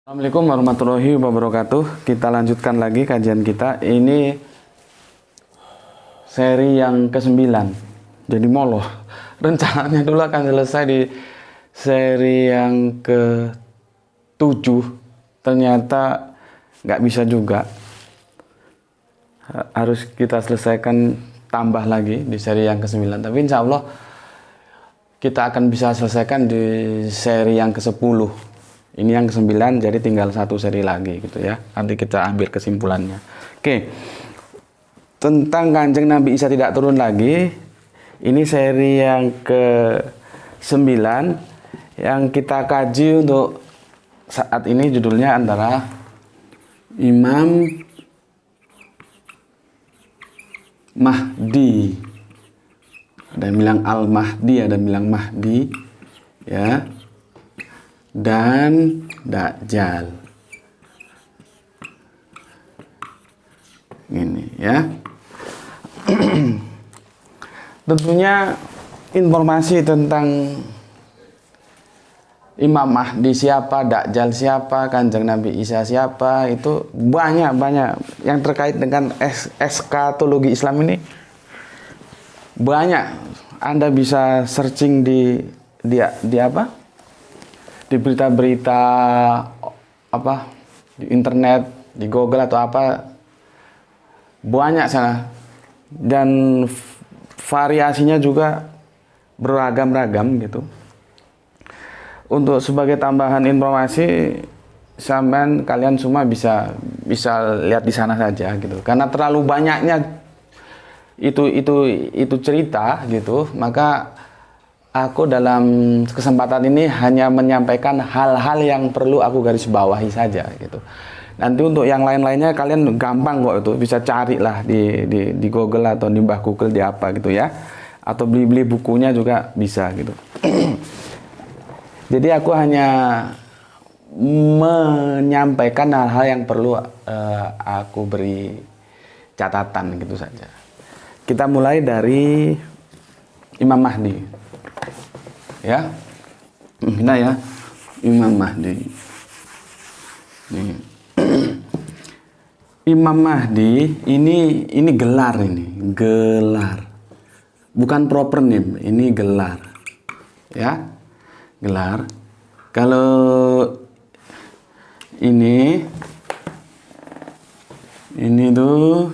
Assalamualaikum warahmatullahi wabarakatuh. Kita lanjutkan lagi kajian kita. Ini seri yang ke-9. Jadi moloh. Rencananya dulu akan selesai di seri yang ke-7. Ternyata nggak bisa juga. Harus kita selesaikan tambah lagi di seri yang ke-9. Tapi insya Allah kita akan bisa selesaikan di seri yang ke-10. Ini yang ke-9, jadi tinggal satu seri lagi gitu ya. Nanti kita ambil kesimpulannya. Oke. Tentang Kanjeng Nabi Isa tidak turun lagi. Ini seri yang ke-9 yang kita kaji untuk saat ini, judulnya antara Imam Mahdi. Ada yang bilang Al-Mahdi, ada yang bilang Mahdi, ya. Dan Dajjal. Ini ya. Tentunya informasi tentang Imam Mahdi siapa, Dajjal siapa, Kanjeng Nabi Isa siapa, itu banyak yang terkait dengan eskatologi Islam ini. Banyak. Anda bisa searching di apa? Di berita-berita apa, di internet, di Google atau apa, banyak sana, dan variasinya juga beragam-ragam gitu. Untuk sebagai tambahan informasi, kalian semua bisa lihat di sana saja gitu, karena terlalu banyaknya itu cerita gitu. Maka aku dalam kesempatan ini hanya menyampaikan hal-hal yang perlu aku garis bawahi saja gitu. Nanti untuk yang lain-lainnya kalian gampang kok, itu bisa carilah di Google atau di Mbah Google di apa gitu ya. Atau beli bukunya juga bisa gitu. Jadi aku hanya menyampaikan hal-hal yang perlu aku beri catatan gitu saja. Kita mulai dari Imam Mahdi. Ya, nah ya, Imam Mahdi. Nih. Imam Mahdi ini gelar, bukan proper name, ini gelar, ya, gelar. Kalau ini tuh,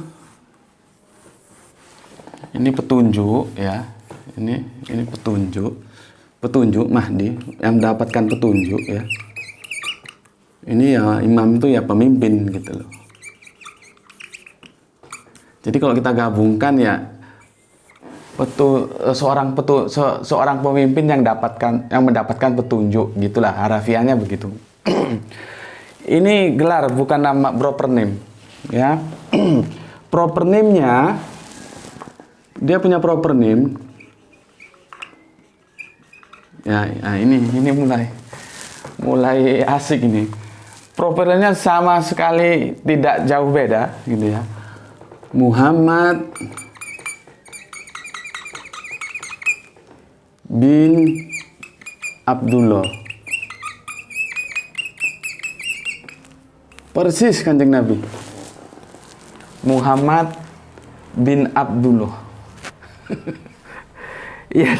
ini petunjuk ya, ini petunjuk Mahdi yang mendapatkan petunjuk ya. Ini ya, imam itu ya pemimpin gitu loh. Jadi kalau kita gabungkan ya, seorang pemimpin yang mendapatkan petunjuk gitulah, harafiahnya begitu. Ini gelar, bukan nama proper name ya. Proper name-nya, dia punya proper name. Ya, ini mulai asik ini. Propernya sama sekali tidak jauh beda gitu ya. Muhammad bin Abdullah. Persis Kanjeng Nabi. Muhammad bin Abdullah. Iya.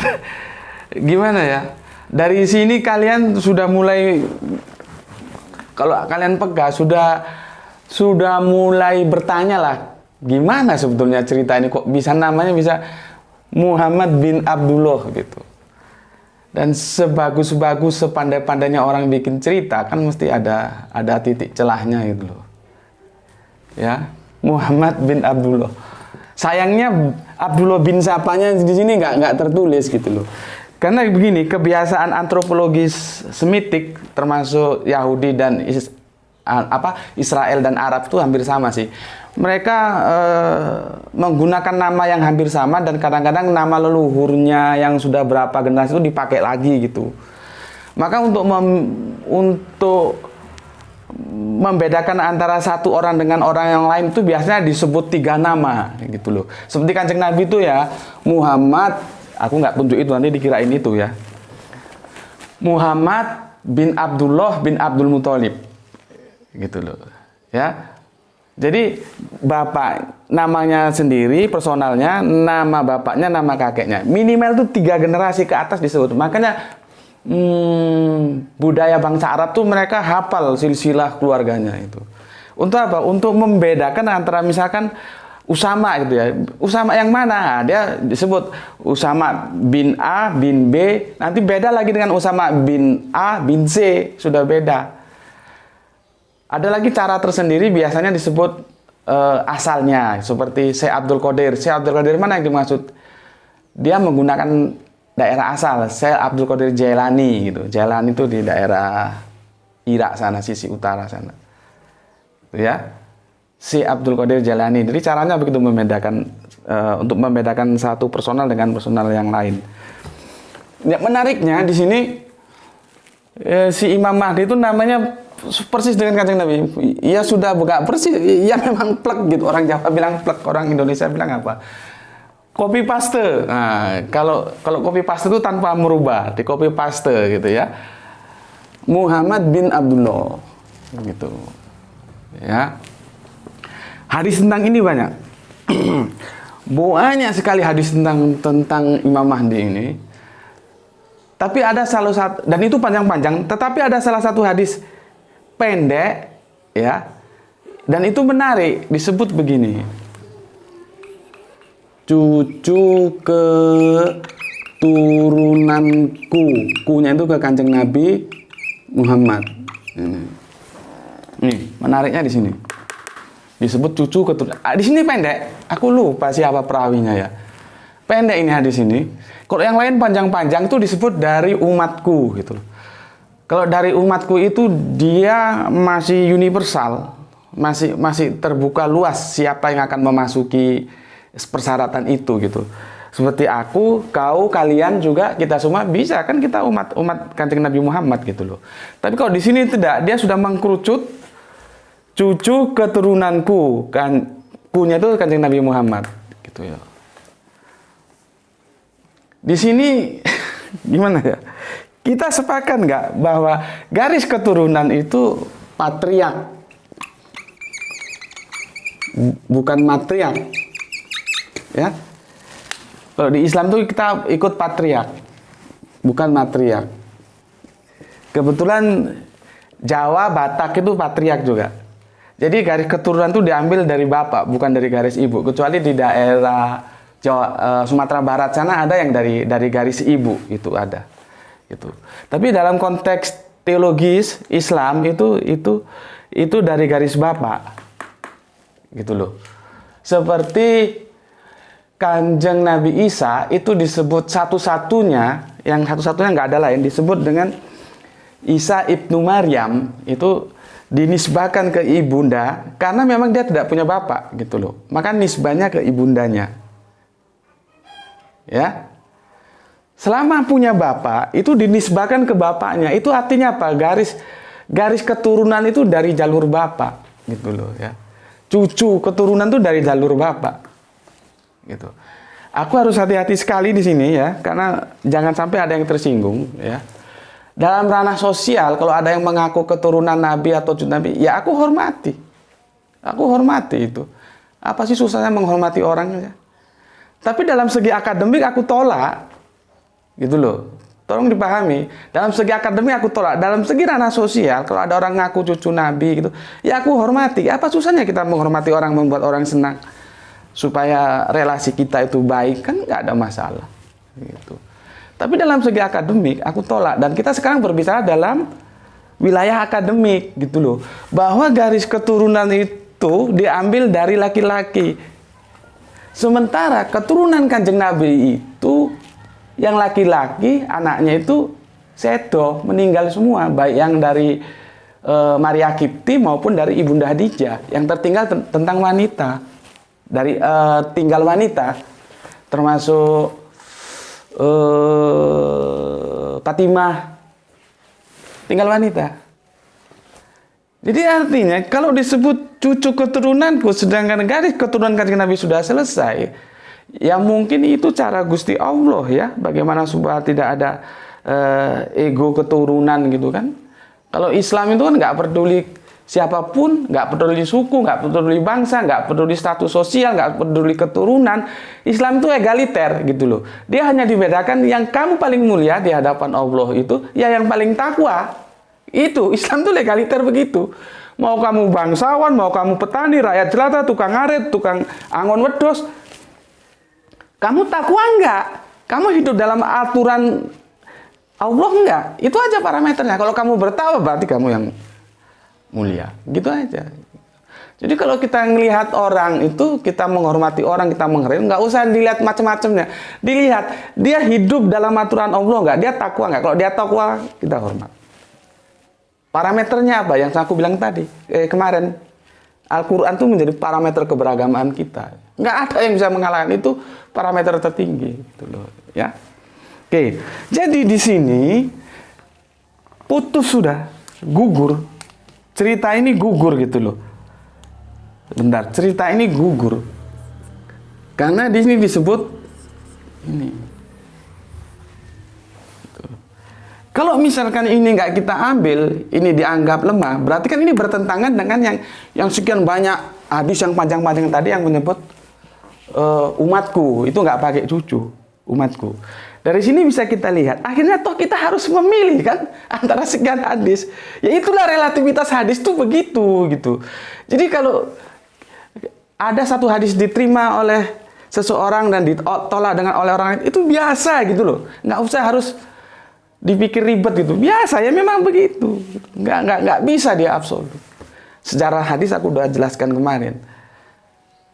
Gimana ya? Dari sini kalian sudah mulai, kalau kalian pegang sudah mulai bertanya lah, gimana sebetulnya cerita ini kok bisa namanya bisa Muhammad bin Abdullah gitu. Dan sebagus-bagus, sepandai-pandainya orang bikin cerita kan mesti ada titik celahnya gitu loh. Ya, Muhammad bin Abdullah. Sayangnya Abdullah bin sapanya di sini nggak tertulis gitu loh. Karena begini, kebiasaan antropologis Semitik termasuk Yahudi dan Israel dan Arab itu hampir sama sih. Mereka menggunakan nama yang hampir sama, dan kadang-kadang nama leluhurnya yang sudah berapa generasi itu dipakai lagi gitu. Maka untuk membedakan antara satu orang dengan orang yang lain itu biasanya disebut 3 nama gitu loh. Seperti Kanjeng Nabi itu ya, Muhammad, aku nggak tunjuk itu, nanti dikirain itu ya. Muhammad bin Abdullah bin Abdul Muthalib. gitu loh. Ya. Jadi bapak namanya sendiri, personalnya, nama bapaknya, nama kakeknya. Minimal tuh 3 generasi ke atas disebut. Makanya budaya bangsa Arab tuh mereka hafal silsilah keluarganya itu. Untuk apa? Untuk membedakan antara misalkan Usama gitu ya. Usama yang mana? Dia disebut Usama bin A, bin B. Nanti beda lagi dengan Usama bin A, bin C. Sudah beda. Ada lagi cara tersendiri biasanya disebut asalnya. Seperti Syekh Abdul Qadir. Syekh Abdul Qadir mana yang dimaksud? Dia menggunakan daerah asal. Syekh Abdul Qadir Jailani gitu. Jailani itu di daerah Irak sana, sisi utara sana. Ya. Syekh Abdul Qadir Jailani. Jadi caranya begitu membedakan untuk membedakan satu personal dengan personal yang lain. Ya, menariknya di sini si Imam Mahdi itu namanya persis dengan Kanjeng Nabi. Ia sudah buka persis, ia memang plek gitu. Orang Jawa bilang plek, orang Indonesia bilang apa? Copy paste. Nah, kalau copy paste itu tanpa merubah, di copy paste gitu ya. Muhammad bin Abdullah gitu. Ya. Hadis tentang ini banyak. Banyak sekali hadis tentang Imam Mahdi ini. Tapi ada salah satu, dan itu panjang-panjang, tetapi ada salah satu hadis pendek ya, dan itu menarik, disebut begini: cucu keturunanku. Kunya itu ke Kanjeng Nabi Muhammad. Nih menariknya di sini disebut cucu keturunan. Di sini pendek, aku lupa siapa perawinya ya. Pendek ini hadis ini. Kalau yang lain panjang-panjang itu disebut dari umatku gitu loh. Kalau dari umatku itu dia masih universal, masih terbuka luas siapa yang akan memasuki persyaratan itu gitu. Seperti aku, kau, kalian juga, kita semua bisa kan, kita umat Kanjeng Nabi Muhammad gitu loh. Tapi kalau di sini tidak, dia sudah mengkerucut cucu keturunanku, kan punya itu Kanjeng Nabi Muhammad gitu ya. Di sini gimana ya? Kita sepakat nggak bahwa garis keturunan itu patriark, bukan matriark, ya? Kalau di Islam tuh kita ikut patriark, bukan matriark. Kebetulan Jawa, Batak itu patriark juga. Jadi garis keturunan itu diambil dari bapak, bukan dari garis ibu. Kecuali di daerah Jawa, Sumatera Barat sana ada yang dari garis ibu, itu ada. Gitu. Tapi dalam konteks teologis Islam itu dari garis bapak, gitu loh. Seperti Kanjeng Nabi Isa itu disebut satu-satunya, yang satu-satunya nggak ada lain, disebut dengan Isa ibnu Maryam, itu dinisbahkan ke ibunda karena memang dia tidak punya bapak, gitu loh. Maka nisbahnya ke ibundanya, ya. Selama punya bapak, itu dinisbahkan ke bapaknya. Itu artinya apa? Garis keturunan itu dari jalur bapak, gitu loh ya. Cucu keturunan itu dari jalur bapak, gitu. Aku harus hati-hati sekali di sini ya, karena jangan sampai ada yang tersinggung ya. Dalam ranah sosial, kalau ada yang mengaku keturunan Nabi atau cucu Nabi, ya aku hormati. Aku hormati itu. Apa sih susahnya menghormati orang ya? Tapi dalam segi akademik aku tolak. Gitu loh, tolong dipahami. Dalam segi akademik aku tolak. Dalam segi ranah sosial, kalau ada orang ngaku cucu Nabi gitu, ya aku hormati. Apa susahnya kita menghormati orang, membuat orang senang, supaya relasi kita itu baik, kan nggak ada masalah gitu. Tapi dalam segi akademik aku tolak. Dan kita sekarang berbicara dalam wilayah akademik gitu loh, bahwa garis keturunan itu diambil dari laki-laki, sementara keturunan Kanjeng Nabi itu yang laki-laki, anaknya itu sedo, meninggal semua, baik yang dari Maria Kipti maupun dari Ibunda Hadijah. Yang tertinggal tentang wanita, dari tinggal wanita, termasuk Fatimah, tinggal wanita. Jadi artinya kalau disebut cucu keturunanku, sedangkan garis keturunan Kanjeng Nabi sudah selesai, ya mungkin itu cara Gusti Allah ya, bagaimana supaya tidak ada ego keturunan gitu kan. Kalau Islam itu kan nggak peduli Siapapun, nggak peduli suku, nggak peduli bangsa, nggak peduli status sosial, nggak peduli keturunan, Islam itu egaliter gitu loh. Dia hanya dibedakan yang kamu paling mulia di hadapan Allah itu ya yang paling takwa. Itu Islam tuh legaliter begitu. Mau kamu bangsawan, mau kamu petani, rakyat jelata, tukang ngarit, tukang angon wedos, kamu takwa enggak? Kamu hidup dalam aturan Allah enggak? Itu aja parameternya. Kalau kamu bertakwa berarti kamu yang mulia. Gitu aja. Jadi kalau kita melihat orang itu, kita menghormati orang, kita menghargai, nggak usah dilihat macam-macamnya. Dilihat dia hidup dalam aturan Allah enggak? Dia takwa enggak? Kalau dia takwa, kita hormat. Parameternya apa? Yang aku bilang tadi, kemarin. Al-Quran itu menjadi parameter keberagamaan kita. Nggak ada yang bisa mengalahkan itu, parameter tertinggi. Gitu loh, ya. Oke, jadi di sini putus sudah, gugur. Cerita ini gugur gitu loh. Bentar, cerita ini gugur. Karena di sini disebut ini. Kalau misalkan ini nggak kita ambil, ini dianggap lemah, berarti kan ini bertentangan dengan yang sekian banyak hadis yang panjang-panjang tadi yang menyebut umatku itu nggak pakai cucu, umatku. Dari sini bisa kita lihat, akhirnya toh kita harus memilih kan antara sekian hadis. Ya itulah relativitas hadis tuh begitu gitu. Jadi kalau ada satu hadis diterima oleh seseorang dan ditolak oleh orang lain, itu biasa gitu loh. Nggak usah harus dipikir ribet gitu, biasa ya memang begitu, nggak bisa dia absolut. Sejarah hadis aku udah jelaskan kemarin,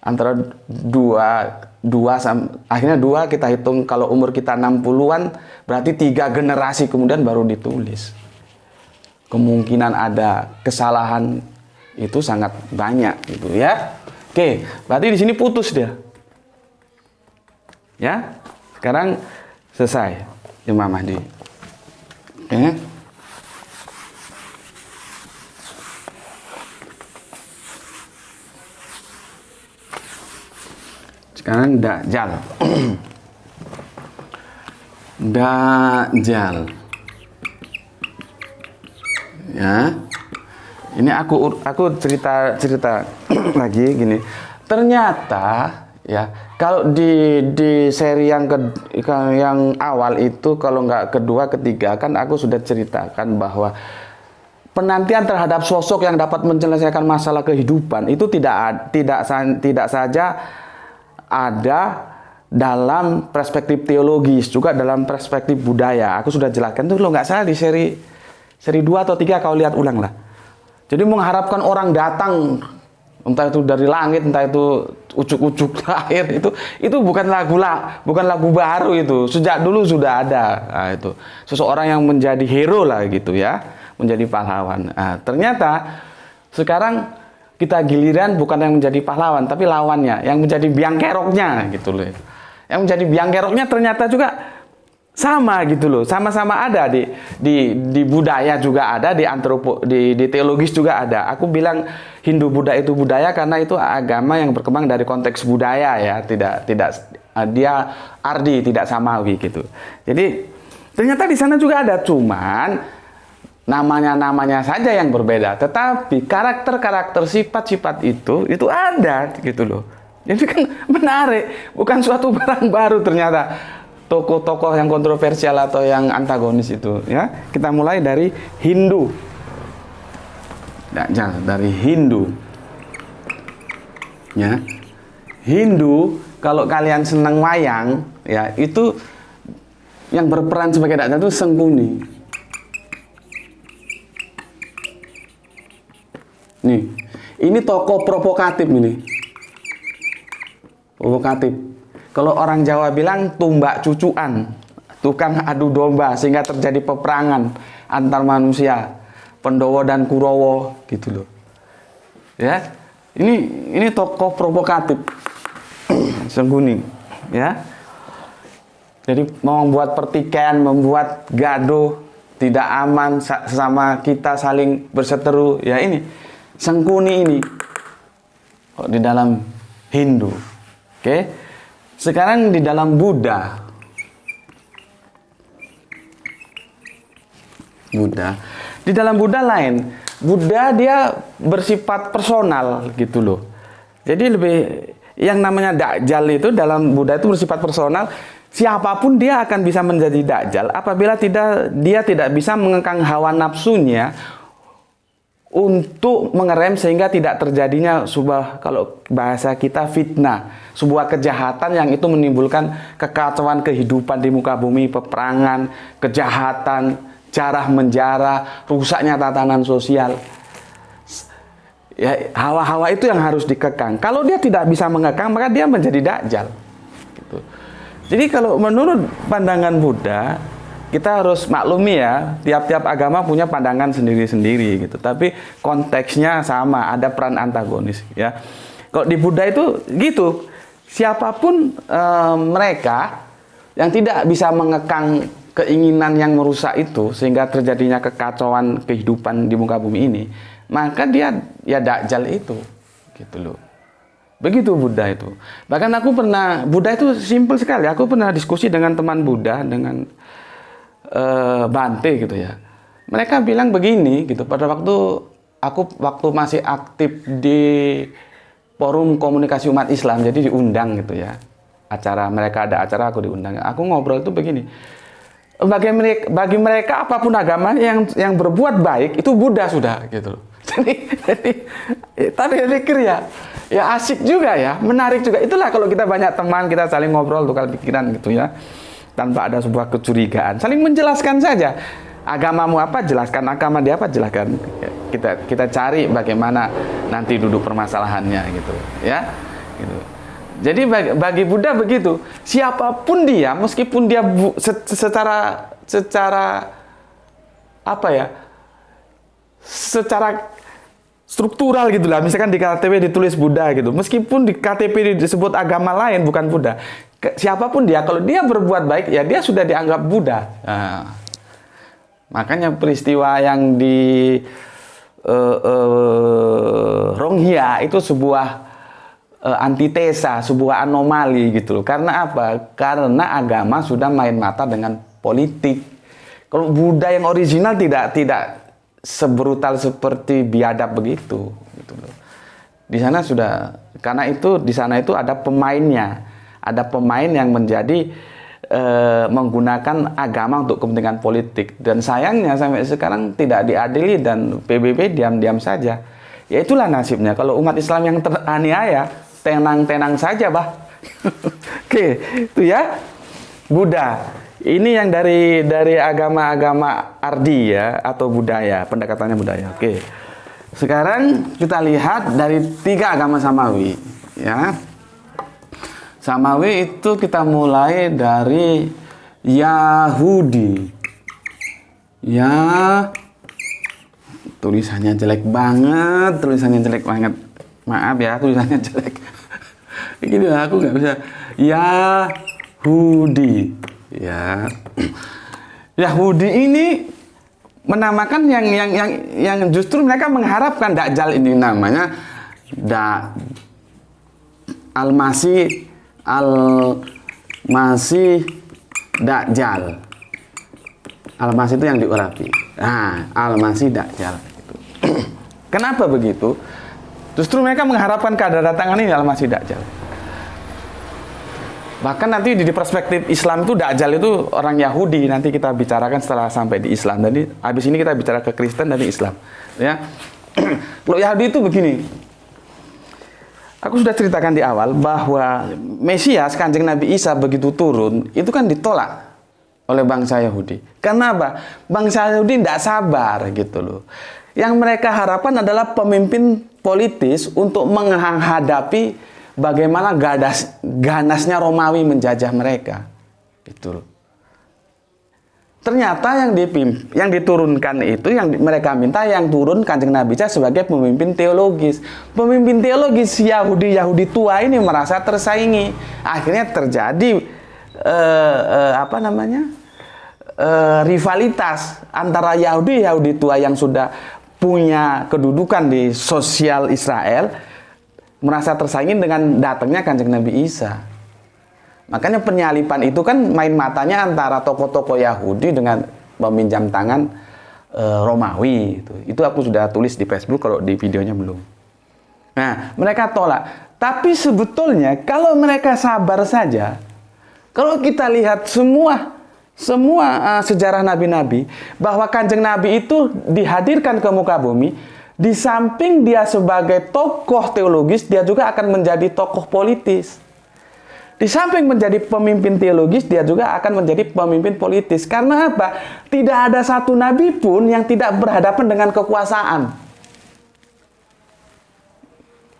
antara akhirnya dua kita hitung kalau umur kita 60-an, berarti 3 generasi kemudian baru ditulis. Kemungkinan ada kesalahan itu sangat banyak gitu ya. Oke, berarti di sini putus dia. Ya, sekarang selesai Imam Mahdi. Oke. Sekarang Dajjal. Dajjal. Ya. Ini aku cerita lagi gini. Ternyata ya, kalau di seri yang awal itu, kalau nggak kedua, ketiga, kan aku sudah ceritakan bahwa penantian terhadap sosok yang dapat menyelesaikan masalah kehidupan itu tidak saja ada dalam perspektif teologis, juga dalam perspektif budaya. Aku sudah jelaskan tuh, lo nggak salah di seri 2 atau 3 kau lihat ulang lah. Jadi mengharapkan orang datang, entah itu dari langit, entah itu ucuk-ucuk lahir, itu bukan lagu baru itu. Sejak dulu sudah ada. Nah, itu seseorang yang menjadi hero lah gitu ya, menjadi pahlawan. Nah, ternyata sekarang kita giliran bukan yang menjadi pahlawan, tapi lawannya, yang menjadi biang keroknya gitu loh. Yang menjadi biang keroknya ternyata juga sama gitu loh, sama-sama ada di budaya juga ada, di teologis juga ada. Aku bilang Hindu Buddha itu budaya karena itu agama yang berkembang dari konteks budaya ya, tidak dia ardi, tidak samawi gitu. Jadi ternyata di sana juga ada, cuman namanya saja yang berbeda, tetapi karakter sifat-sifat itu ada gitu loh. Jadi kan menarik, bukan suatu barang baru ternyata. Tokoh-tokoh yang kontroversial atau yang antagonis itu ya. Kita mulai dari Hindu. Jangan dari Hindu. Ya. Hindu, kalau kalian senang wayang ya, itu yang berperan sebagai Dajjal itu Sengkuni. Nih. Ini tokoh provokatif ini. Provokatif. Kalau orang Jawa bilang tumbak cucuan, tukang adu domba sehingga terjadi peperangan antar manusia, Pandawa dan Kurawa gitu loh. Ya. Ini tokoh provokatif. Sengkuni, ya. Jadi membuat pertikaian, membuat gaduh, tidak aman sama kita saling berseteru, ya ini. Sengkuni ini di dalam Hindu. Oke. Sekarang di dalam Buddha. Di dalam Buddha lain. Buddha dia bersifat personal gitu loh. Jadi lebih yang namanya Dajjal itu dalam Buddha itu bersifat personal. Siapapun dia akan bisa menjadi Dajjal apabila dia tidak bisa mengekang hawa nafsunya untuk mengerem sehingga tidak terjadinya sebuah, kalau bahasa kita, fitnah, sebuah kejahatan yang itu menimbulkan kekacauan kehidupan di muka bumi, peperangan, kejahatan, jarah menjarah, rusaknya tatanan sosial. Ya, hawa-hawa itu yang harus dikekang. Kalau dia tidak bisa mengekang, maka dia menjadi Dajjal. Gitu. Jadi kalau menurut pandangan Buddha, kita harus maklumi ya, tiap-tiap agama punya pandangan sendiri-sendiri gitu. Tapi konteksnya sama, ada peran antagonis ya. Kalau di Buddha itu gitu, siapapun mereka yang tidak bisa mengekang keinginan yang merusak itu sehingga terjadinya kekacauan kehidupan di muka bumi ini, maka dia ya Dajjal itu gitu loh. Begitu Buddha itu. Bahkan Buddha itu simpel sekali. Aku pernah diskusi dengan teman Buddha, dengan Bante gitu ya. Mereka bilang begini gitu, pada waktu masih aktif di forum komunikasi umat Islam, jadi diundang gitu ya. Mereka ada acara, aku diundang. Aku ngobrol itu begini. Bagi mereka apapun agama yang berbuat baik itu Buddha sudah gitu loh. Jadi tapi pikir ya asik juga ya, menarik juga. Itulah kalau kita banyak teman, kita saling ngobrol tukar pikiran gitu ya, tanpa ada sebuah kecurigaan, saling menjelaskan saja. Agamamu apa, jelaskan. Agama dia apa, jelaskan. Kita cari bagaimana nanti duduk permasalahannya gitu ya. Gitu. Jadi bagi Buddha begitu. Siapapun dia, meskipun dia secara apa ya? Secara struktural gitulah. Misalkan di KTP ditulis Buddha gitu. Meskipun di KTP disebut agama lain bukan Buddha. Siapapun dia, kalau dia berbuat baik, ya dia sudah dianggap Buddha. Nah, makanya peristiwa yang di Ronghia itu sebuah antitesa, sebuah anomali gitu loh. Karena apa? Karena agama sudah main mata dengan politik. Kalau Buddha yang original tidak sebrutal seperti biadab begitu gitu loh. Di sana di sana itu ada pemainnya. Ada pemain yang menjadi menggunakan agama untuk kepentingan politik, dan sayangnya sampai sekarang tidak diadili dan PBB diam-diam saja. Ya itulah nasibnya kalau umat Islam yang teraniaya, tenang-tenang saja bah. Oke, itu ya Buddha. Ini yang dari agama-agama Ardi ya, atau budaya, pendekatannya budaya. Oke. Sekarang kita lihat dari 3 agama Samawi ya. Samawi itu kita mulai dari Yahudi. Ya, tulisannya jelek banget, Maaf ya, tulisannya jelek. Gini lah, aku nggak bisa. Yahudi. Ya. Yahudi ini menamakan yang justru mereka mengharapkan Dajjal ini, namanya Al-Masih Dajjal. Al-Masih itu yang diurapi. Nah, Al-Masih Dajjal. Kenapa begitu? Justru mereka mengharapkan kedatangan ini Al-Masih Dajjal. Bahkan nanti di perspektif Islam itu Dajjal itu orang Yahudi. Nanti kita bicarakan setelah sampai di Islam. Jadi habis ini kita bicara ke Kristen dan Islam. Ya. Kalau Yahudi itu begini. Aku sudah ceritakan di awal bahwa Mesias, Kanjeng Nabi Isa begitu turun, itu kan ditolak oleh bangsa Yahudi. Karena apa? Bangsa Yahudi tidak sabar gitu loh. Yang mereka harapkan adalah pemimpin politis untuk menghadapi bagaimana ganasnya Romawi menjajah mereka. Gitu loh. Ternyata yang diturunkan itu, yang mereka minta, yang turun Kanjeng Nabi Isa sebagai pemimpin teologis. Pemimpin teologis Yahudi tua ini merasa tersaingi. Akhirnya terjadi rivalitas antara Yahudi tua yang sudah punya kedudukan di sosial Israel, merasa tersaingi dengan datangnya Kanjeng Nabi Isa. Makanya penyalipan itu kan main matanya antara tokoh-tokoh Yahudi dengan meminjam tangan Romawi. Itu aku sudah tulis di Facebook, kalau di videonya belum. Nah, mereka tolak. Tapi sebetulnya kalau mereka sabar saja, kalau kita lihat semua sejarah nabi-nabi, bahwa Kanjeng Nabi itu dihadirkan ke muka bumi, di samping dia sebagai tokoh teologis, dia juga akan menjadi tokoh politis. Di samping menjadi pemimpin teologis, dia juga akan menjadi pemimpin politis. Karena apa? Tidak ada satu nabi pun yang tidak berhadapan dengan kekuasaan.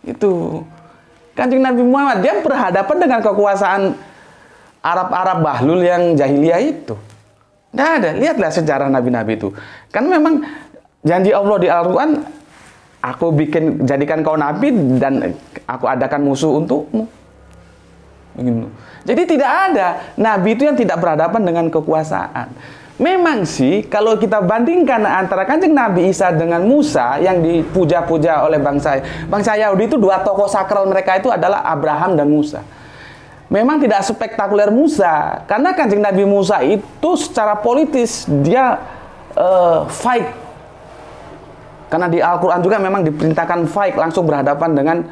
Itu Kanjeng Nabi Muhammad, dia berhadapan dengan kekuasaan Arab-Arab Bahlul yang jahiliyah itu. Tidak ada. Lihatlah sejarah nabi-nabi itu. Kan memang janji Allah di Al-Quran, aku jadikan kau nabi dan aku adakan musuh untukmu. Begitu. Jadi tidak ada nabi itu yang tidak berhadapan dengan kekuasaan. Memang sih kalau kita bandingkan antara Kanjeng Nabi Isa dengan Musa yang dipuja-puja oleh bangsa Yahudi, itu dua tokoh sakral mereka itu adalah Abraham dan Musa. Memang tidak spektakuler Musa, karena Kanjeng Nabi Musa itu secara politis dia fight. Karena di Al-Quran juga memang diperintahkan fight, langsung berhadapan dengan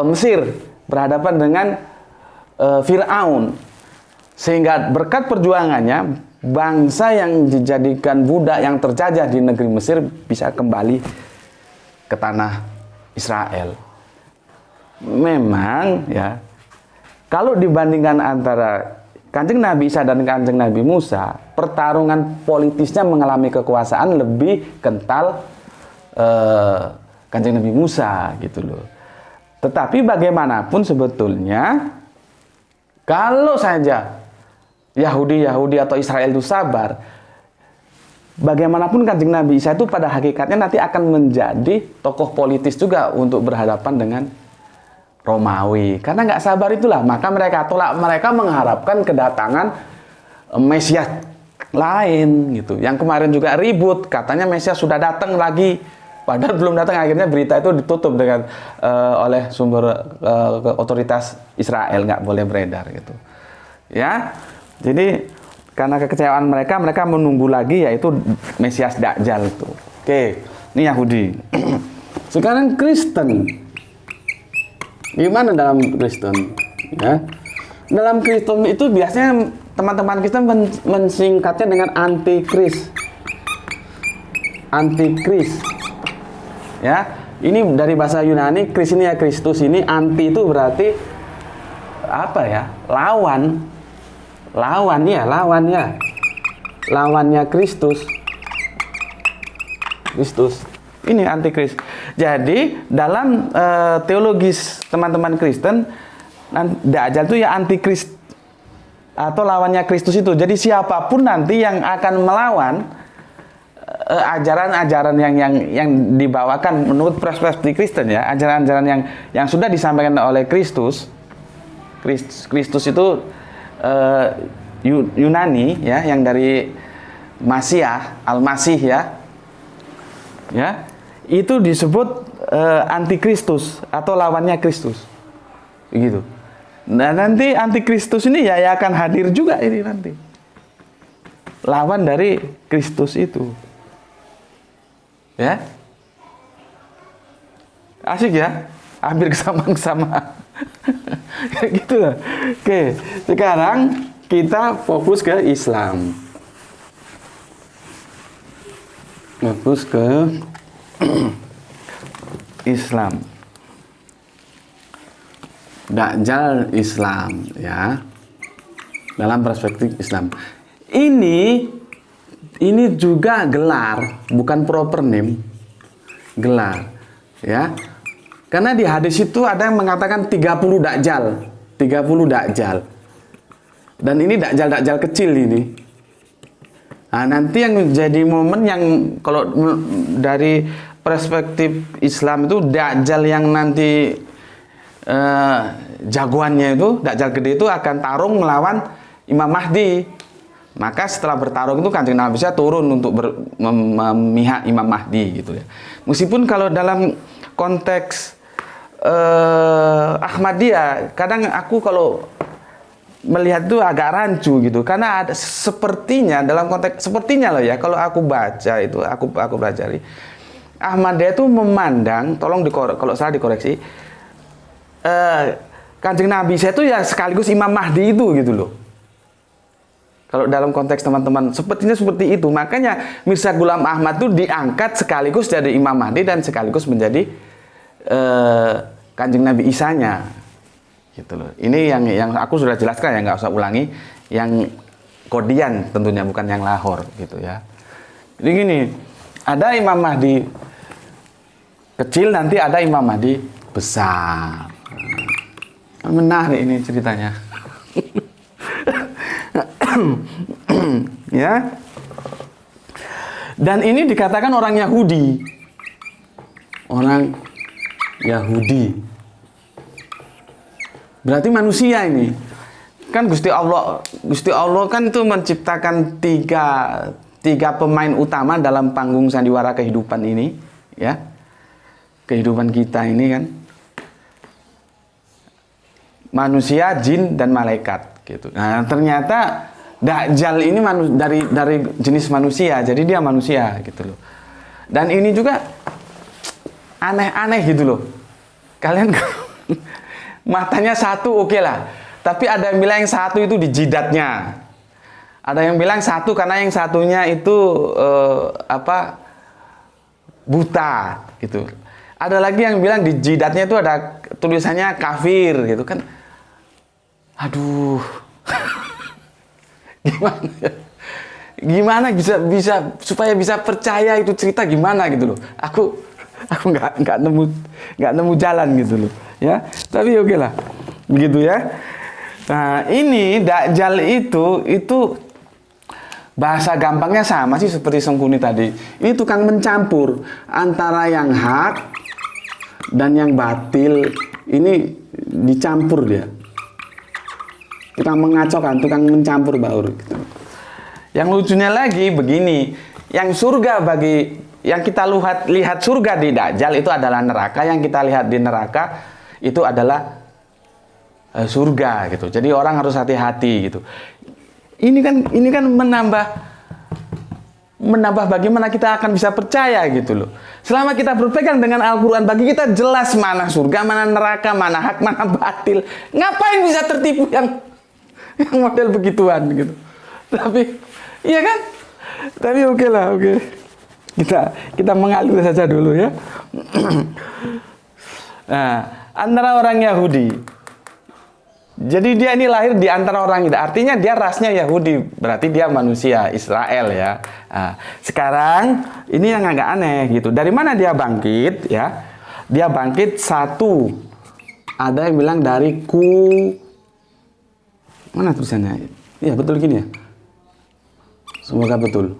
Mesir, berhadapan dengan Fir'aun. Sehingga berkat perjuangannya, bangsa yang dijadikan budak yang terjajah di negeri Mesir bisa kembali ke tanah Israel. Memang ya, kalau dibandingkan antara Kanjeng Nabi Isa dan Kanjeng Nabi Musa, pertarungan politisnya mengalami kekuasaan lebih kental Kanjeng Nabi Musa gitu loh. Tetapi bagaimanapun sebetulnya, kalau saja Yahudi atau Israel itu sabar, bagaimanapun Kanjeng Nabi Isa itu pada hakikatnya nanti akan menjadi tokoh politis juga untuk berhadapan dengan Romawi. Karena nggak sabar itulah, maka mereka tolak, mereka mengharapkan kedatangan Mesias lain gitu. Yang kemarin juga ribut, katanya Mesias sudah datang lagi, padahal belum datang. Akhirnya berita itu ditutup dengan oleh sumber otoritas Israel, nggak boleh beredar gitu. Ya, jadi karena kekecewaan mereka menunggu lagi, yaitu Mesias Dajjal itu. Oke, ini Yahudi. Sekarang Kristen. Gimana dalam Kristen? Ya, dalam Kristen itu biasanya teman-teman Kristen mensingkatnya dengan antikris. Antikris. Ya, ini dari bahasa Yunani, kris ini ya Kristus ini, anti itu berarti apa ya? Lawannya Kristus. Ini antikris. Jadi dalam teologis teman-teman Kristen, Dajjal itu ya antikris atau lawannya Kristus itu. Jadi siapapun nanti yang akan melawan ajaran-ajaran yang dibawakan menurut perspektif Kristen ya, ajaran-ajaran yang sudah disampaikan oleh Kristus. Kristus itu Yunani ya, yang dari Masiah, Al-Masih ya, itu disebut antikristus atau lawannya Kristus, begitu. Nah nanti antikristus ini ya akan hadir juga ini nanti, lawan dari Kristus itu, ya. Asik ya, hampir kesamaan. Kayak gitu lah. Oke, sekarang kita fokus ke Islam. Fokus ke Islam. Dajjal Islam ya. Dalam perspektif Islam. Ini juga gelar, bukan proper name. Gelar ya. Karena di hadis itu ada yang mengatakan 30 Dajjal. Dan ini Dajjal kecil ini. Nah, nanti yang jadi momen yang kalau dari perspektif Islam itu Dajjal yang nanti jagoannya itu, Dajjal gede itu akan tarung melawan Imam Mahdi. Maka setelah bertarung itu Kanjeng Nabi bisa turun untuk memihak Imam Mahdi gitu ya. Meskipun kalau dalam konteks Ahmadiyah, kadang aku kalau melihat itu agak rancu gitu, karena ada sepertinya dalam konteks sepertinya loh ya, kalau aku baca itu, aku pelajari, Ahmadiyah itu memandang, tolong kalau salah dikoreksi, Kanjeng Nabi saya itu ya sekaligus Imam Mahdi itu gitu loh. Kalau dalam konteks teman-teman sepertinya seperti itu, makanya Mirza Ghulam Ahmad itu diangkat sekaligus jadi Imam Mahdi dan sekaligus menjadi Kanjeng Nabi Isanya. Gitu loh. Ini yang aku sudah jelaskan ya, nggak usah ulangi. Yang Qadian tentunya, bukan yang Lahore gitu ya. Jadi gini, ada Imam Mahdi kecil, nanti ada Imam Mahdi besar. Menarik ini ceritanya. Ya. Dan ini dikatakan orang Yahudi. Orang Yahudi. Berarti manusia ini. Kan Gusti Allah kan itu menciptakan tiga pemain utama dalam panggung sandiwara kehidupan ini, ya. Kehidupan kita ini kan. Manusia, jin, dan malaikat gitu. Nah, ternyata Dajjal ini dari jenis manusia, jadi dia manusia gitu loh. Dan ini juga aneh-aneh gitu loh. Kalian matanya satu oke lah, tapi ada yang bilang yang satu itu di jidatnya. Ada yang bilang satu karena yang satunya itu buta gitu. Ada lagi yang bilang di jidatnya itu ada tulisannya kafir gitu kan. Aduh. Gimana bisa supaya bisa percaya itu cerita gimana gitu loh. Aku nggak nemu jalan gitu loh. Ya, tapi oke lah, begitu ya. Nah, ini Dajjal itu bahasa gampangnya sama sih seperti Sengkuni tadi. Ini tukang mencampur antara yang hak dan yang batil. Ini dicampur dia. Tukang mengacaukan, tukang mencampur baur. Gitu. Yang lucunya lagi begini, yang kita lihat surga di Dajjal itu adalah neraka, yang kita lihat di neraka itu adalah surga gitu. Jadi orang harus hati-hati gitu. Ini kan menambah bagaimana kita akan bisa percaya gitu loh. Selama kita berpegang dengan Al-Quran, bagi kita jelas mana surga, mana neraka, mana hak, mana batil. Ngapain bisa tertipu yang model begituan gitu. Tapi iya kan? Tapi oke lah, oke. Kita mengalir saja dulu ya. Nah, antara orang Yahudi. Jadi dia ini lahir di antara orang Yahudi. Artinya dia rasnya Yahudi. Berarti dia manusia Israel ya. Nah, sekarang ini yang agak aneh gitu. Dari mana dia bangkit ya? Dia bangkit satu. Ada yang bilang dari mana tulisannya? Iya betul gini ya. Semoga betul.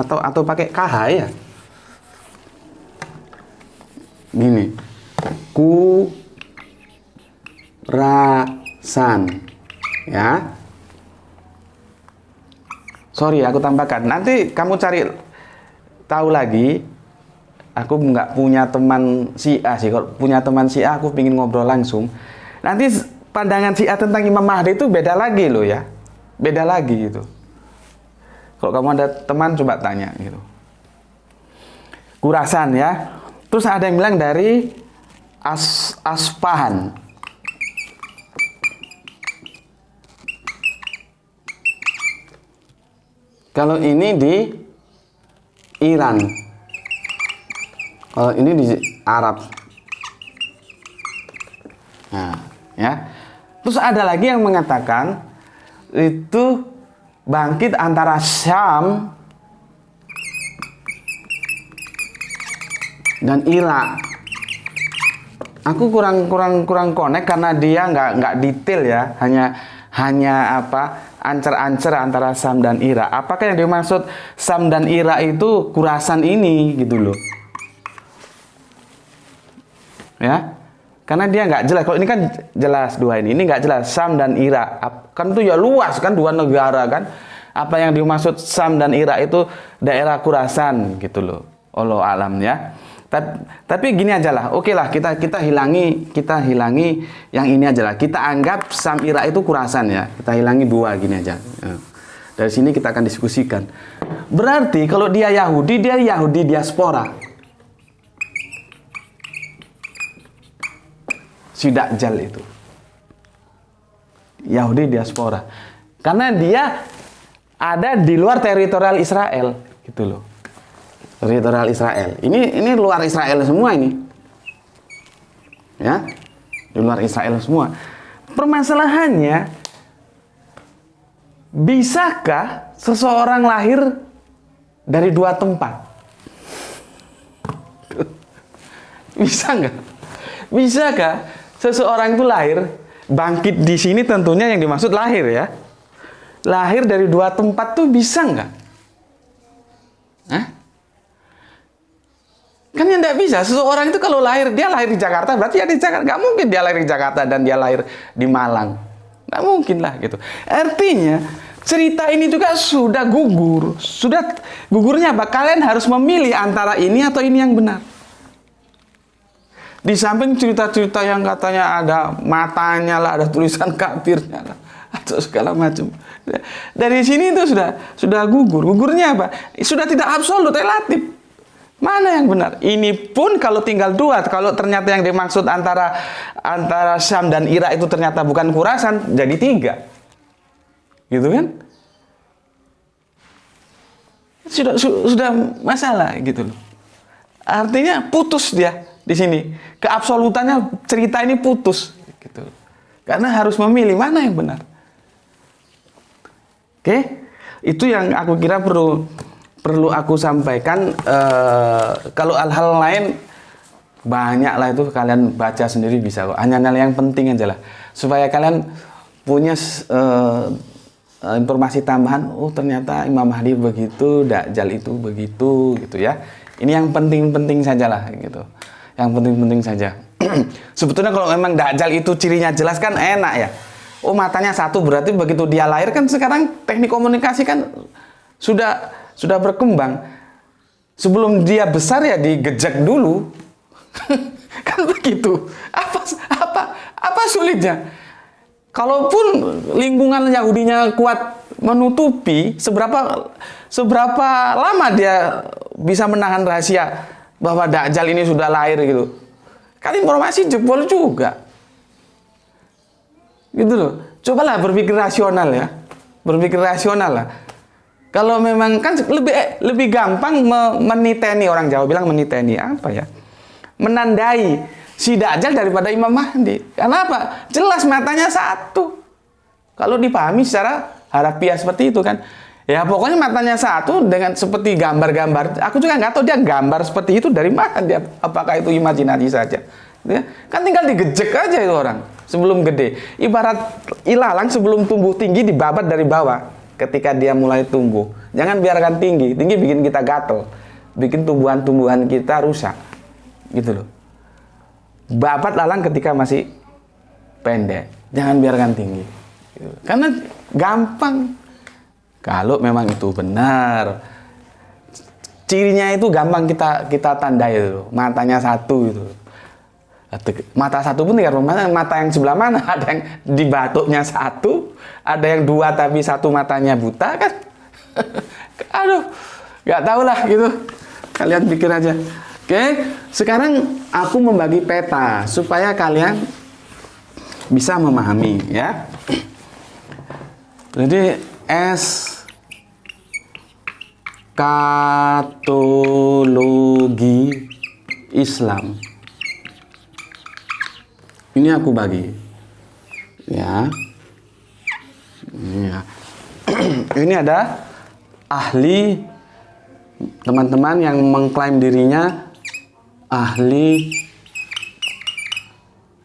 Atau pakai KH ya. Gini. Rasan, ya. Sorry, aku tambahkan. Nanti kamu cari tahu lagi. Aku nggak punya teman Syiah sih. Kalau punya teman Syiah, aku pingin ngobrol langsung. Nanti pandangan Syiah tentang Imam Mahdi itu beda lagi loh ya. Beda lagi gitu. Kalau kamu ada teman, coba tanya gitu. Khurasan ya. Terus ada yang bilang dari Aspahan. Kalau ini di Iran. Kalau ini di Arab. Nah, ya. Terus ada lagi yang mengatakan itu bangkit antara Syam dan Irak. Aku kurang connect karena dia nggak detail ya, hanya ancer-ancer antara Syam dan Irak. Apakah yang dimaksud Syam dan Irak itu Khurasan ini gitu loh? Ya, karena dia nggak jelas. Kalau ini kan jelas dua ini nggak jelas Syam dan Irak. Kan itu ya luas kan, dua negara kan. Apa yang dimaksud Syam dan Irak itu daerah Khurasan gitu loh. Wallahu alam ya. Tapi gini aja lah, oke lah, kita hilangi yang ini aja lah. Kita anggap Syam Irak itu Khurasan ya. Kita hilangi dua gini aja. Dari sini kita akan diskusikan. Berarti kalau dia Yahudi diaspora. Si Dajjal itu Yahudi diaspora. Karena dia ada di luar teritorial Israel, gitu loh. Teritorial Israel. Ini luar Israel semua ini. Ya. Di luar Israel semua. Permasalahannya, bisakah seseorang lahir dari dua tempat? Bisa nggak? Bisakah seseorang itu lahir, bangkit di sini tentunya yang dimaksud lahir ya. Lahir dari dua tempat tuh bisa nggak? Hah? Kan ya nggak bisa. Seseorang itu kalau dia lahir di Jakarta, berarti ya di Jakarta. Nggak mungkin dia lahir di Jakarta dan dia lahir di Malang. Nggak mungkin lah gitu. Artinya cerita ini juga sudah gugur. Gugurnya apa? Kalian harus memilih antara ini atau ini yang benar. Di samping cerita-cerita yang katanya ada matanya lah, ada tulisan kafirnya lah, atau segala macam. Dari sini itu sudah gugur. Gugurnya apa? Sudah tidak absolut, relatif. Mana yang benar? Ini pun kalau tinggal dua, kalau ternyata yang dimaksud antara Syam dan Irak itu ternyata bukan Khurasan, jadi tiga. Gitu kan? Sudah masalah gitu loh. Artinya putus dia di sini. Keabsolutannya cerita ini putus gitu. Karena harus memilih mana yang benar. Oke? Itu yang aku kira perlu aku sampaikan. Kalau hal-hal lain banyak lah, itu kalian baca sendiri bisa kok. Hanya yang penting aja lah, supaya kalian punya informasi tambahan. Oh ternyata Imam Mahdi begitu, Dajjal itu begitu gitu ya. Ini yang penting-penting saja lah gitu. Yang penting-penting saja. Sebetulnya kalau memang Dajjal itu cirinya jelas kan enak ya. Oh matanya satu, berarti begitu dia lahir kan, sekarang teknik komunikasi kan sudah berkembang. Sebelum dia besar ya digejek dulu. Kan begitu. Apa sulitnya? Kalaupun lingkungan Yahudinya kuat menutupi, seberapa lama dia bisa menahan rahasia bahwa Dajjal ini sudah lahir gitu. Kan informasi jebol juga. Gitu loh. Cobalah berpikir rasional ya. Berpikir rasional lah. Kalau memang kan lebih gampang meniteni, orang Jawa bilang meniteni apa ya? Menandai si Dajjal daripada Imam Mahdi. Karena apa? Jelas matanya satu. Kalau dipahami secara harafiah seperti itu kan. Ya pokoknya matanya satu dengan seperti gambar-gambar. Aku juga nggak tahu dia gambar seperti itu dari mana dia. Apakah itu imajinasi saja? Ya, kan tinggal digejek aja itu orang sebelum gede. Ibarat ilalang sebelum tumbuh tinggi dibabat dari bawah. Ketika dia mulai tumbuh, jangan biarkan tinggi bikin kita gatel, bikin tumbuhan-tumbuhan kita rusak, gitu loh. Babat lalang ketika masih pendek, jangan biarkan tinggi, gitu. Karena gampang. Kalau memang itu benar, cirinya itu gampang kita tandai itu, matanya satu itu. Mata satu pun tinggal mata yang sebelah mana, ada yang di batuknya satu, ada yang dua tapi satu matanya buta kan. Aduh, nggak tahu lah gitu, kalian pikir aja. Oke, sekarang aku membagi peta supaya kalian bisa memahami ya. Jadi eskatologi Islam ini aku bagi ya. Ini ada ahli, teman-teman yang mengklaim dirinya ahli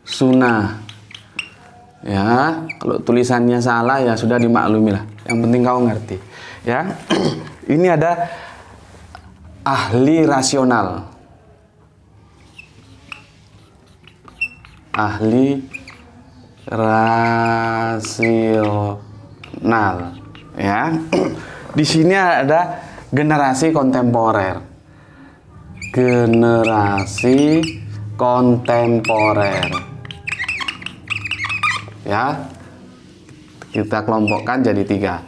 sunnah ya. Kalau tulisannya salah ya sudah dimaklumi lah, yang penting kau ngerti ya. Ini ada ahli rasional, ahli rasional ya. Di sini ada generasi kontemporer. generasi kontemporer. Ya, kita kelompokkan jadi 3.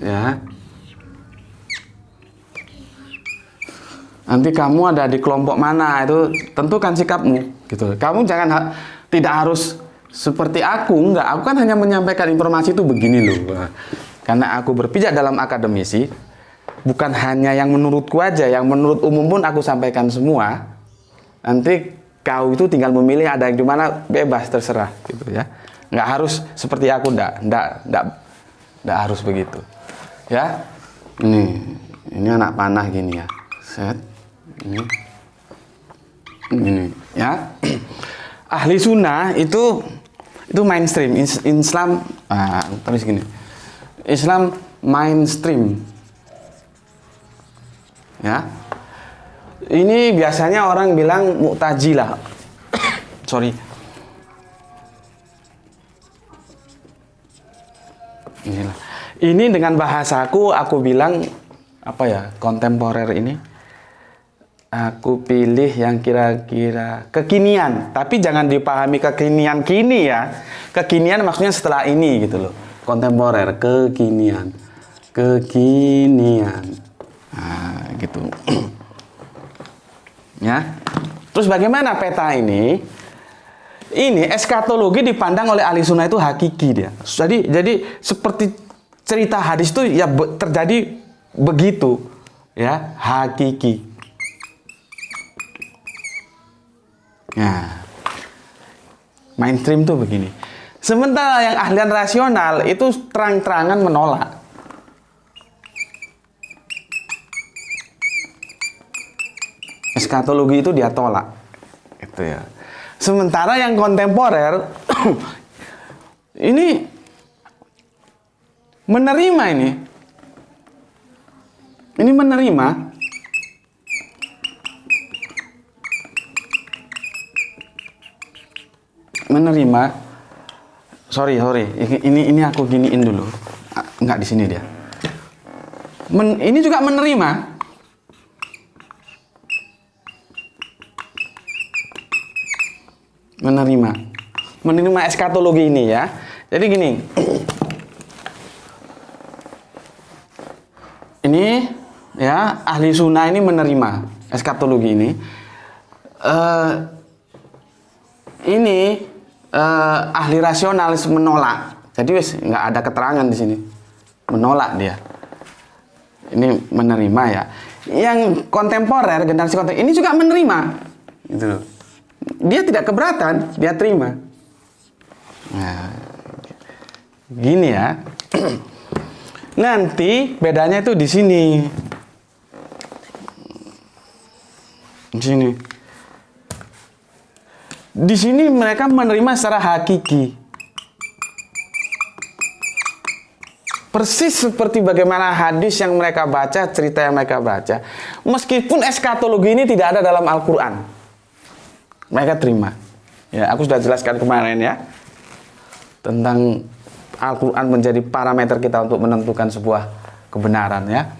Ya, nanti kamu ada di kelompok mana, itu tentukan sikapmu gitu. Kamu jangan tidak harus seperti aku, enggak. Aku kan hanya menyampaikan informasi itu begini loh. Karena aku berpijak dalam akademisi, bukan hanya yang menurutku aja, yang menurut umum pun aku sampaikan semua. Nanti kau itu tinggal memilih ada yang di mana, bebas terserah gitu ya. Enggak harus seperti aku, enggak harus begitu. Ya. Ini anak panah gini ya. Set. Ini ya. Ahli sunnah itu mainstream. Islam terus gini. Islam mainstream. Ya. Ini biasanya orang bilang Mu'tazilah. Sorry. Inilah. Ini dengan bahasaku aku bilang apa ya? Kontemporer ini. Aku pilih yang kira-kira kekinian, tapi jangan dipahami kekinian kini ya. Kekinian maksudnya setelah ini gitu loh. Kontemporer, kekinian. Nah, gitu. Ya. Terus bagaimana peta ini? Ini eskatologi dipandang oleh ahli sunnah itu hakiki dia. Jadi seperti cerita hadis itu ya terjadi begitu, ya, hakiki. Nah, mainstream tuh begini. Sementara yang ahlian rasional itu terang-terangan menolak. Eskatologi itu dia tolak, gitu ya. Sementara yang kontemporer ini menerima ini menerima. Sorry. Ini aku giniin dulu. Enggak di sini dia. Ini juga menerima. Menerima eskatologi ini ya. Jadi gini. Ini ya, ahli sunnah ini menerima eskatologi ini. Ini ahli rasionalis menolak. Jadi wis nggak ada keterangan di sini. Menolak dia. Ini menerima ya. Yang kontemporer, generasi kontemporer ini juga menerima. Gitu loh. Dia tidak keberatan, dia terima. Nah, gini ya. Nanti bedanya itu di sini. Di sini. Di sini mereka menerima secara hakiki. Persis seperti bagaimana hadis yang mereka baca, cerita yang mereka baca. Meskipun eskatologi ini tidak ada dalam Al-Quran. Mereka terima. Ya, aku sudah jelaskan kemarin ya. Tentang Al-Quran menjadi parameter kita untuk menentukan sebuah kebenaran ya.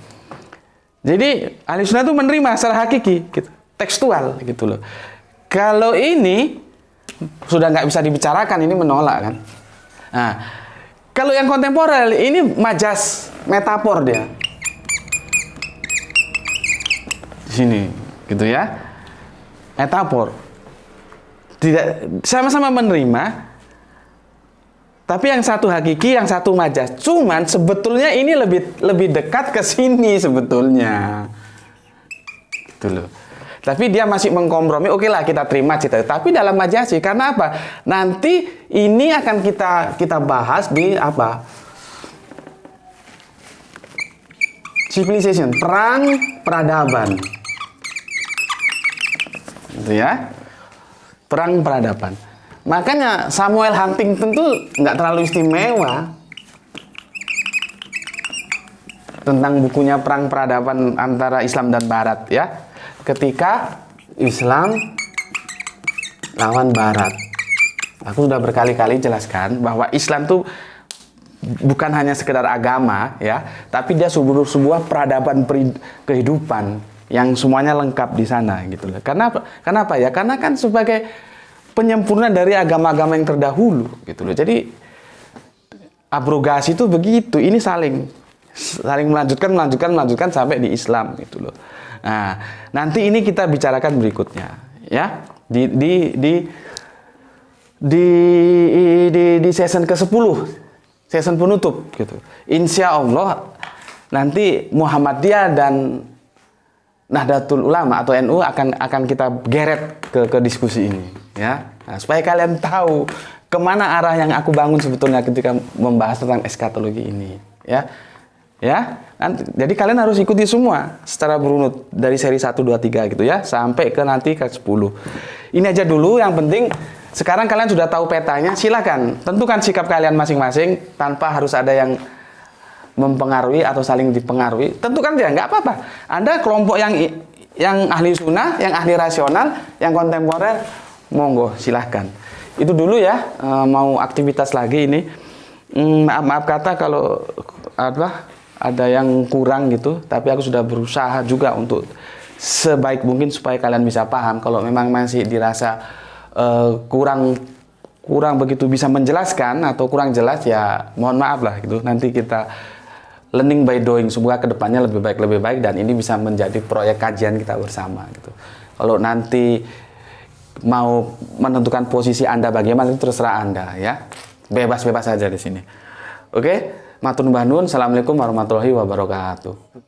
Jadi ahli sunnah itu menerima secara hakiki, gitu, tekstual gitu loh. Kalau ini sudah nggak bisa dibicarakan, ini menolak kan. Nah, kalau yang kontemporer ini majas, metafor dia. Di sini, gitu ya. Metafor. Tidak sama-sama menerima. Tapi yang satu hakiki, yang satu majas. Cuman sebetulnya ini lebih dekat ke sini sebetulnya. Gitu loh. Tapi dia masih mengkompromi. Oke lah, kita terima cita. Tapi dalam majasi, karena apa? Nanti ini akan kita bahas di apa? Civilization, perang peradaban. Gitu ya. Perang peradaban. Makanya Samuel Huntington tuh nggak terlalu istimewa tentang bukunya Perang Peradaban antara Islam dan Barat ya. Ketika Islam lawan Barat. Aku sudah berkali-kali jelaskan bahwa Islam tuh bukan hanya sekedar agama ya, tapi dia sebuah peradaban kehidupan yang semuanya lengkap di sana gitu loh. Kenapa ya? Karena kan sebagai penyempurna dari agama-agama yang terdahulu gitu loh. Jadi abrogasi itu begitu, ini saling melanjutkan sampai di Islam gitu loh. Nah, nanti ini kita bicarakan berikutnya ya di season ke-10, season penutup gitu. Insya Allah nanti Muhammadiyah dan Nahdlatul Ulama atau NU akan kita geret ke diskusi ini ya. Nah, supaya kalian tahu kemana arah yang aku bangun sebetulnya ketika membahas tentang eskatologi ini ya. Ya, jadi kalian harus ikuti semua secara berunut dari seri 1, 2, 3 gitu ya, sampai ke nanti ke 10. Ini aja dulu yang penting. Sekarang kalian sudah tahu petanya, silakan tentukan sikap kalian masing-masing tanpa harus ada yang mempengaruhi atau saling dipengaruhi. Tentukan aja, nggak apa-apa. Anda kelompok yang ahli sunnah, yang ahli rasional, yang kontemporer, monggo silahkan. Itu dulu ya, mau aktivitas lagi ini. Maaf kata kalau ada yang kurang gitu, tapi aku sudah berusaha juga untuk sebaik mungkin supaya kalian bisa paham. Kalau memang masih dirasa kurang begitu bisa menjelaskan atau kurang jelas, ya mohon maaf lah gitu. Nanti kita learning by doing, semoga kedepannya lebih baik dan ini bisa menjadi proyek kajian kita bersama gitu. Kalau nanti mau menentukan posisi Anda bagaimana, itu terserah Anda ya, bebas saja di sini. Oke? Matur nuwun, assalamualaikum warahmatullahi wabarakatuh.